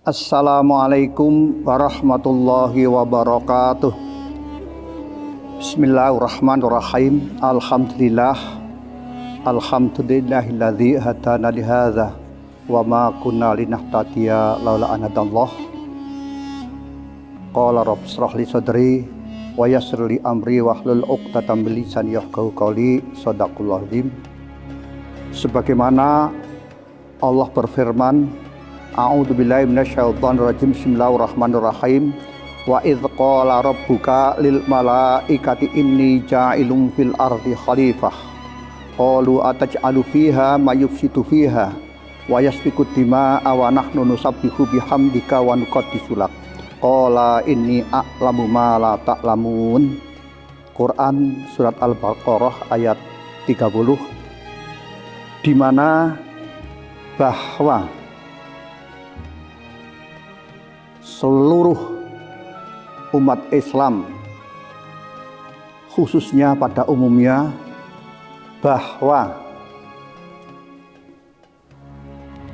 Assalamualaikum warahmatullahi wabarakatuh. Bismillahirrahmanirrahim. Alhamdulillahilladzi hadana li hadza wa ma kunna linahtadiya laula an hadallah. Qala rabbi shrah li sadri wa yassir li amri wahlul 'uqdatam min lisani yafqahu qawli. Shadaqallahul azim. Sebagaimana Allah berfirman, A'udzubillahi minasyaitonir rajim. Bismillahirrahmanirrahim. Wa idz qala rabbuka lil malaikati inni ja'ilun fil ardi khalifah. Qalu ataj'alu fiha may yufsidu fiha wa yasfiku dima'a wa nahnu nusabbihu bihamdika wa nuqaddisu lak. Qala inni a'lamu ma la ta'lamun. Quran surat Al-Baqarah ayat 30, di mana bahwa seluruh umat Islam, khususnya pada umumnya, bahwa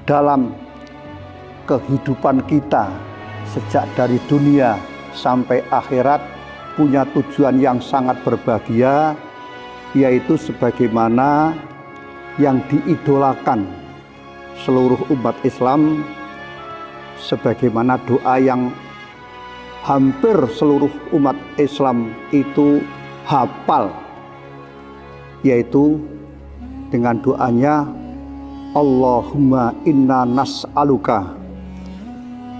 dalam kehidupan kita sejak dari dunia sampai akhirat punya tujuan yang sangat berbahagia, yaitu sebagaimana yang diidolakan seluruh umat Islam, sebagaimana doa yang hampir seluruh umat Islam itu hafal, yaitu dengan doanya Allahumma inna nas'aluka,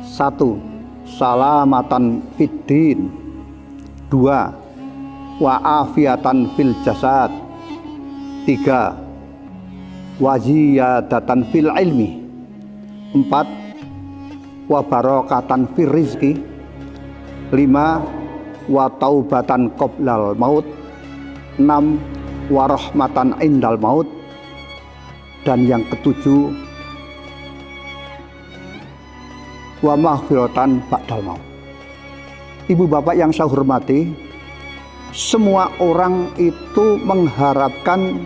1. Salamatan fid din, 2. Wa'afiatan fil jasad, 3. Waziyadatan fil ilmi, 4. Wa barakatan fir rizki, 5. Wa taubatan qoblal maut, 6. Wa rahmatan indal maut, dan yang ke-7 wa maghfiratan ba'dal maut. Ibu bapak yang saya hormati, semua orang itu mengharapkan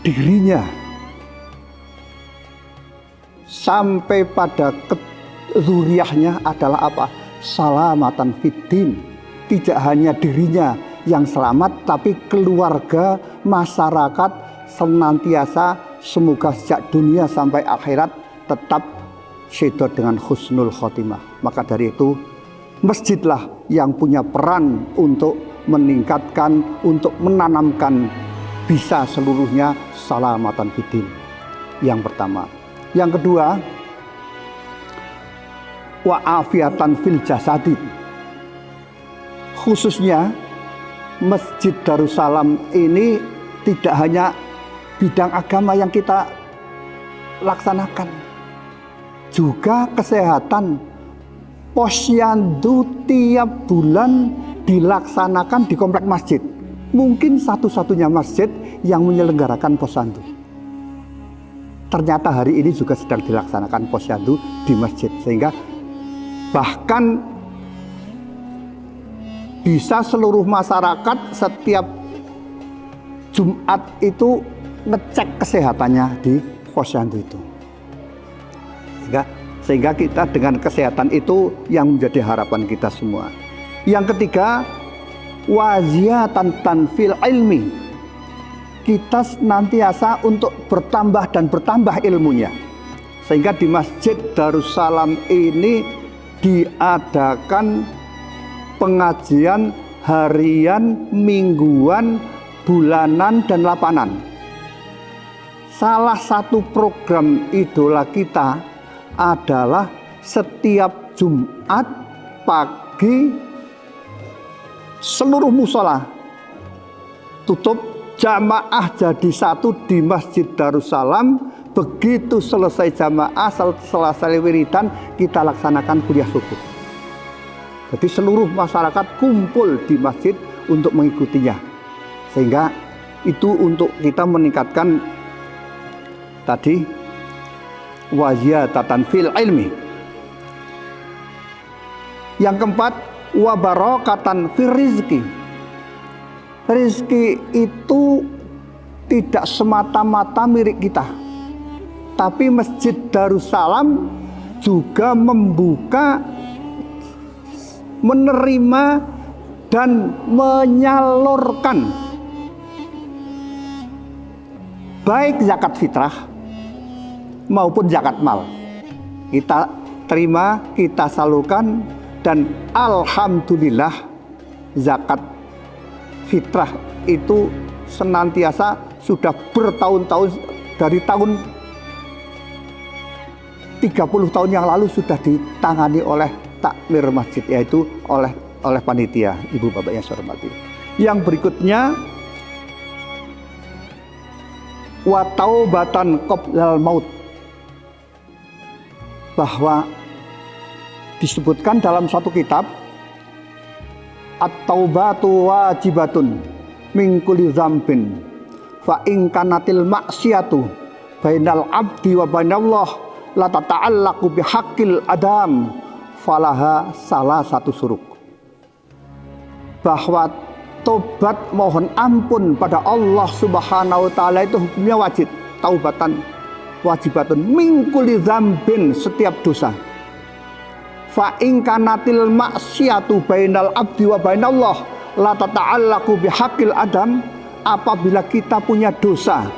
dirinya sampai pada zuriyahnya adalah apa? Salamatan fiddin. Tidak hanya dirinya yang selamat, tapi keluarga, masyarakat senantiasa semoga sejak dunia sampai akhirat tetap syedot dengan husnul khotimah. Maka dari itu masjidlah yang punya peran untuk meningkatkan, untuk menanamkan bisa seluruhnya salamatan fiddin. Yang pertama. Yang kedua, wa'afiatan fil jasadi. Khususnya Masjid Darussalam ini tidak hanya bidang agama yang kita laksanakan, juga kesehatan. Posyandu tiap bulan dilaksanakan di komplek masjid. Mungkin satu-satunya masjid yang menyelenggarakan posyandu. Ternyata hari ini juga sedang dilaksanakan posyandu di masjid, sehingga bahkan bisa seluruh masyarakat setiap Jumat itu ngecek kesehatannya di posyandu itu, sehingga kita dengan kesehatan itu yang menjadi harapan kita semua. Yang ketiga, waziyatan tanfil ilmi. Kita senantiasa untuk bertambah dan bertambah ilmunya, sehingga di Masjid Darussalam ini diadakan pengajian harian, mingguan, bulanan, dan lapanan. Salah satu program idola kita adalah setiap Jumat pagi seluruh musola tutup, jamaah jadi satu di Masjid Darussalam. Begitu selesai jamaah, selesai wiridan, kita laksanakan kuliah subuh. Jadi seluruh masyarakat kumpul di masjid untuk mengikutinya, sehingga itu untuk kita meningkatkan tadi waziyadatan fil ilmi. Yang keempat, wa barakatan fir rizki. Rizki itu tidak semata-mata milik kita, tapi Masjid Darussalam juga membuka, menerima dan menyalurkan baik zakat fitrah maupun zakat mal. Kita terima, kita salurkan, dan alhamdulillah zakat fitrah itu senantiasa sudah bertahun-tahun, dari tahun 30 tahun yang lalu sudah ditangani oleh takmir masjid, yaitu oleh panitia, ibu bapak yang saya hormati. Yang berikutnya, wa taubatan qoblal maut, bahwa disebutkan dalam satu kitab, at-taubatu wajibatun min kulli dzambin fa in kanatil maksiatu bainal abdi wa bainallah la tata'allaqu bihaqqil adam falaha salah satu suruk. Bahwa tobat mohon ampun pada Allah Subhanahu wa taala itu hukumnya wajib. Taubatan wajibatun min kulli dzambin, setiap dosa. Fa in kanatil maksiatu bainal abdi wa bainallah la tata'allaqu bihaqqil adam, apabila kita punya dosa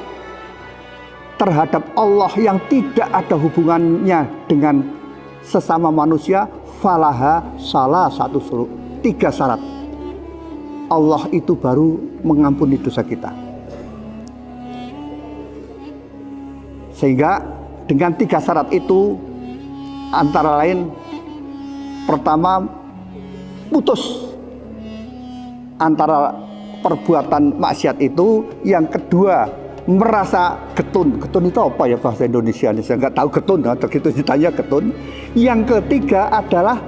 terhadap Allah yang tidak ada hubungannya dengan sesama manusia, falaha salah satu suruk, 3 syarat. Allah itu baru mengampuni dosa kita. Sehingga dengan 3 syarat itu, antara lain, pertama, putus antara perbuatan maksiat itu. Yang kedua, merasa getun. Getun itu apa ya bahasa Indonesia? Saya nggak tahu getun, atau gitu ditanya getun. Yang ketiga adalah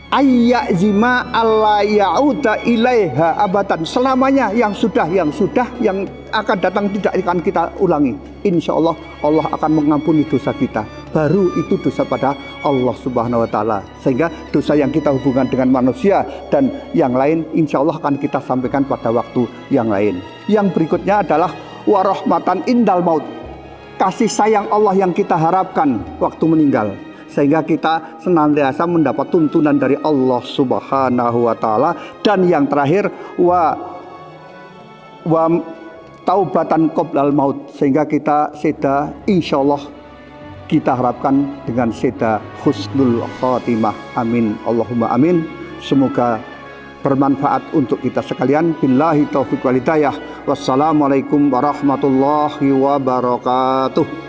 ayyazima alla ya'uda ilaiha abadan, selamanya, yang sudah yang akan datang tidak akan kita ulangi. Insya Allah Allah akan mengampuni dosa kita. Baru itu dosa pada Allah Subhanahu wa taala. Sehingga dosa yang kita hubungkan dengan manusia dan yang lain, insya Allah akan kita sampaikan pada waktu yang lain. Yang berikutnya adalah warahmatan indal maut, kasih sayang Allah yang kita harapkan waktu meninggal, sehingga kita senantiasa mendapat tuntunan dari Allah Subhanahu wa taala. Dan yang terakhir, wa taubatan qoblal maut, sehingga kita seda, insyaallah kita harapkan dengan seda husnul khotimah. Amin Allahumma amin. Semoga bermanfaat untuk kita sekalian. Billahi taufiq wal hidayah. Wassalamualaikum warahmatullahi wabarakatuh.